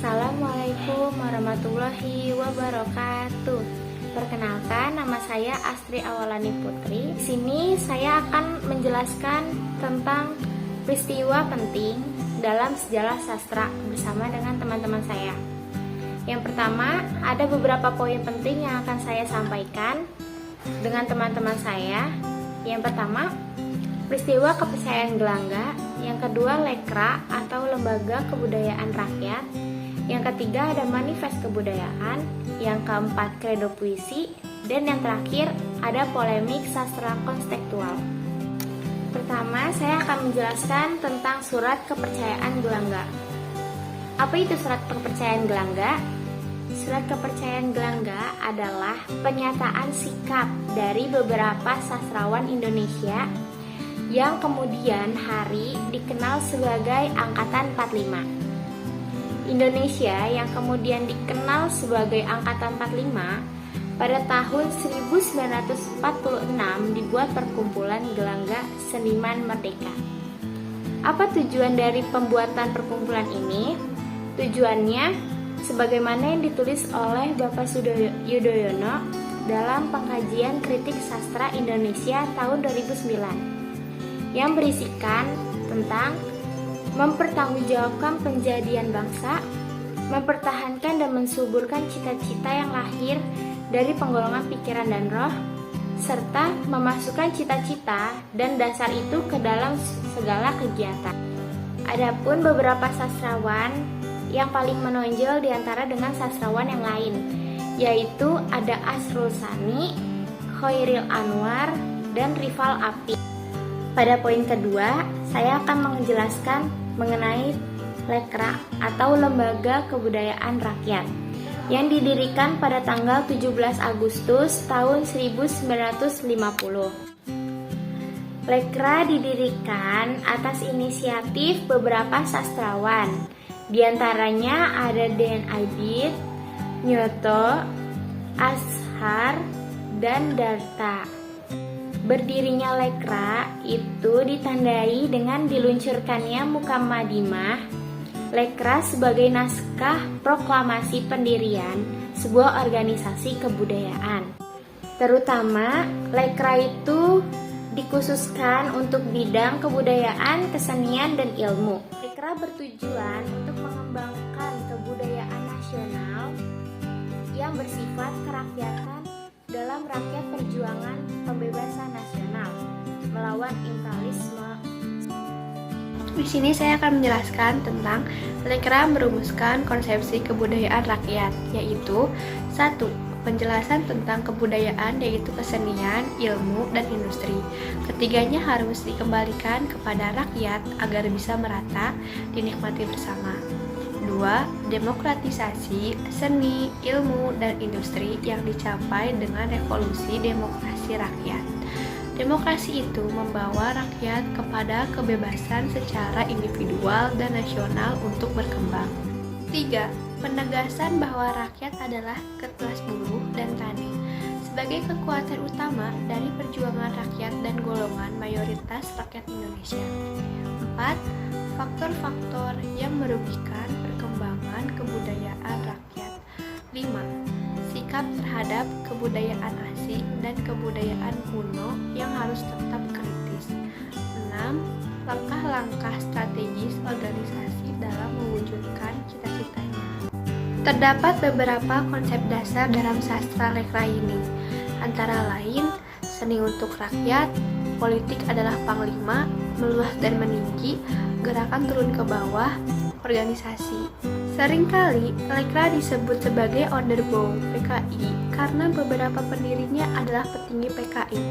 Assalamualaikum warahmatullahi wabarakatuh. Perkenalkan, nama saya Astri Awalani Putri. Di sini saya akan menjelaskan tentang peristiwa penting dalam sejarah sastra bersama dengan teman-teman saya. Yang pertama, ada beberapa poin penting yang akan saya sampaikan dengan teman-teman saya. Yang pertama, peristiwa kepercayaan Gelangga. Yang kedua, Lekra atau Lembaga Kebudayaan Rakyat. Yang ketiga, ada manifest kebudayaan. Yang keempat, kredo puisi. Dan yang terakhir, ada polemik sastra konstekstual. Pertama, saya akan menjelaskan tentang surat kepercayaan Gelangga. Apa itu surat kepercayaan Gelangga? Surat kepercayaan Gelangga adalah pernyataan sikap dari beberapa sastrawan Indonesia yang kemudian hari dikenal sebagai Angkatan 45. Indonesia yang kemudian dikenal sebagai Angkatan 45 pada tahun 1946 dibuat perkumpulan Gelangga Seniman Merdeka. Apa tujuan dari pembuatan perkumpulan ini? Tujuannya sebagaimana yang ditulis oleh Bapak Yudhoyono dalam Pengkajian Kritik Sastra Indonesia tahun 2009 yang berisikan tentang mempertanggungjawabkan penjadian bangsa, mempertahankan dan mensuburkan cita-cita yang lahir dari penggolongan pikiran dan roh, serta memasukkan cita-cita dan dasar itu ke dalam segala kegiatan. Adapun beberapa sastrawan yang paling menonjol diantara dengan sastrawan yang lain, yaitu ada Asrul Sani, Khairil Anwar, dan Rival Apik. Pada poin kedua, saya akan menjelaskan mengenai Lekra atau Lembaga Kebudayaan Rakyat yang didirikan pada tanggal 17 Agustus tahun 1950. Lekra didirikan atas inisiatif beberapa sastrawan. Di antaranya ada Den Aidit, Nyoto, Ashar, dan Darta. Berdirinya Lekra itu ditandai dengan diluncurkannya Mukamadimah Lekra sebagai naskah proklamasi pendirian sebuah organisasi kebudayaan. Terutama Lekra itu dikhususkan untuk bidang kebudayaan, kesenian, dan ilmu. Lekra bertujuan untuk mengembangkan kebudayaan nasional yang bersifat kerakyatan dalam rakyat perjuangan pembebasan nasional melawan imperialisme. Di sini saya akan menjelaskan tentang Lekra merumuskan konsepsi kebudayaan rakyat, yaitu 1. Penjelasan tentang kebudayaan yaitu kesenian, ilmu, dan industri. Ketiganya harus dikembalikan kepada rakyat agar bisa merata dinikmati bersama. 2. Demokratisasi seni, ilmu, dan industri yang dicapai dengan revolusi demokrasi rakyat. Demokrasi itu membawa rakyat kepada kebebasan secara individual dan nasional untuk berkembang. 3. Penegasan bahwa rakyat adalah kelas buruh dan tani sebagai kekuatan utama dari perjuangan rakyat dan golongan mayoritas rakyat Indonesia. 4. Faktor-faktor yang merugikan perkembangan kebudayaan rakyat. 5. Sikap terhadap kebudayaan asing dan kebudayaan kuno yang harus tetap kritis. 6. Langkah-langkah strategis organisasi dalam mewujudkan cita-citanya. Terdapat beberapa konsep dasar dalam sastra Lekra ini, antara lain seni untuk rakyat, politik adalah panglima, meluas dan meninggi, gerakan turun ke bawah, organisasi. Seringkali Lekra disebut sebagai underbow PKI karena beberapa pendirinya adalah petinggi PKI.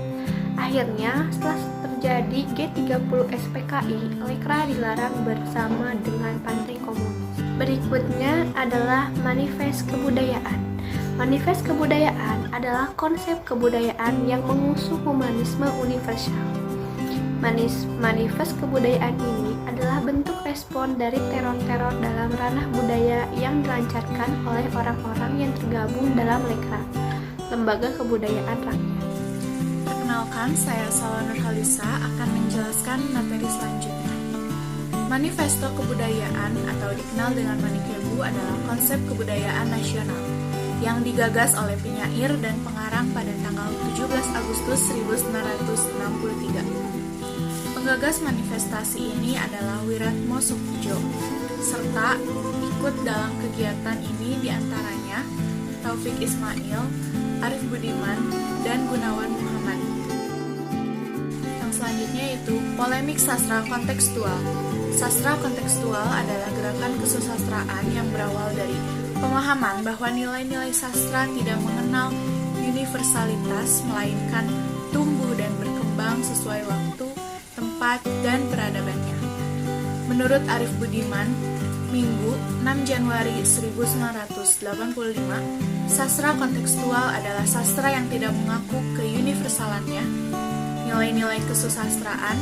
Akhirnya, setelah terjadi G30S PKI, Lekra dilarang bersama dengan Partai Komunis. Berikutnya adalah manifest kebudayaan. Manifest kebudayaan adalah konsep kebudayaan yang mengusung humanisme universal. Manifest kebudayaan ini adalah bentuk respon dari teror-teror dalam ranah budaya yang dilancarkan oleh orang-orang yang tergabung dalam Lekra, Lembaga Kebudayaan Rakyat. Perkenalkan, saya Salwa Nurhalisa akan menjelaskan materi selanjutnya. Manifesto kebudayaan atau dikenal dengan Manikebu adalah konsep kebudayaan nasional yang digagas oleh penyair dan pengarang pada tanggal 17 Agustus 1963. Penggagas manifestasi ini adalah Wiratmo Soekidjo, serta ikut dalam kegiatan ini diantaranya Taufik Ismail, Arif Budiman, dan Gunawan Muhammad. Yang selanjutnya yaitu polemik sastra kontekstual. Sastra kontekstual adalah gerakan kesusastraan yang berawal dari pemahaman bahwa nilai-nilai sastra tidak mengenal universalitas, melainkan tumbuh dan berkembang sesuai waktu, tempat, dan peradabannya. Menurut Arif Budiman, Minggu 6 Januari 1985, sastra kontekstual adalah sastra yang tidak mengaku keuniversalannya, nilai-nilai kesusastraan,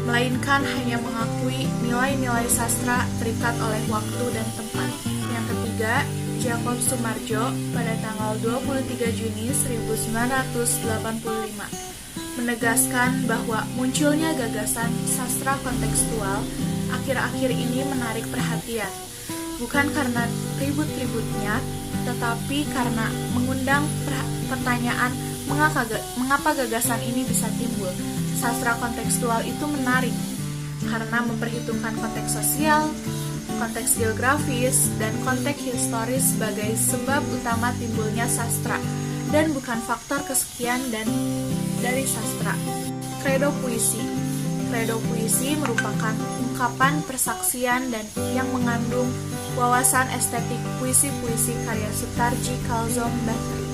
melainkan hanya mengakui nilai-nilai sastra terikat oleh waktu dan tempat. Yang ketiga, Jacob Sumarjo pada tanggal 23 Juni 1985 menegaskan bahwa munculnya gagasan sastra kontekstual akhir-akhir ini menarik perhatian, bukan karena ribut-ributnya, tetapi karena mengundang pertanyaan mengapa gagasan ini bisa timbul. Sastra kontekstual itu menarik karena memperhitungkan konteks sosial, konteks geografis, dan konteks historis sebagai sebab utama timbulnya sastra, dan bukan faktor kesekian dan dari sastra. Kredo puisi. Kredo puisi merupakan ungkapan persaksian dan yang mengandung wawasan estetik puisi-puisi karya Sutarji Kalzom Bakri.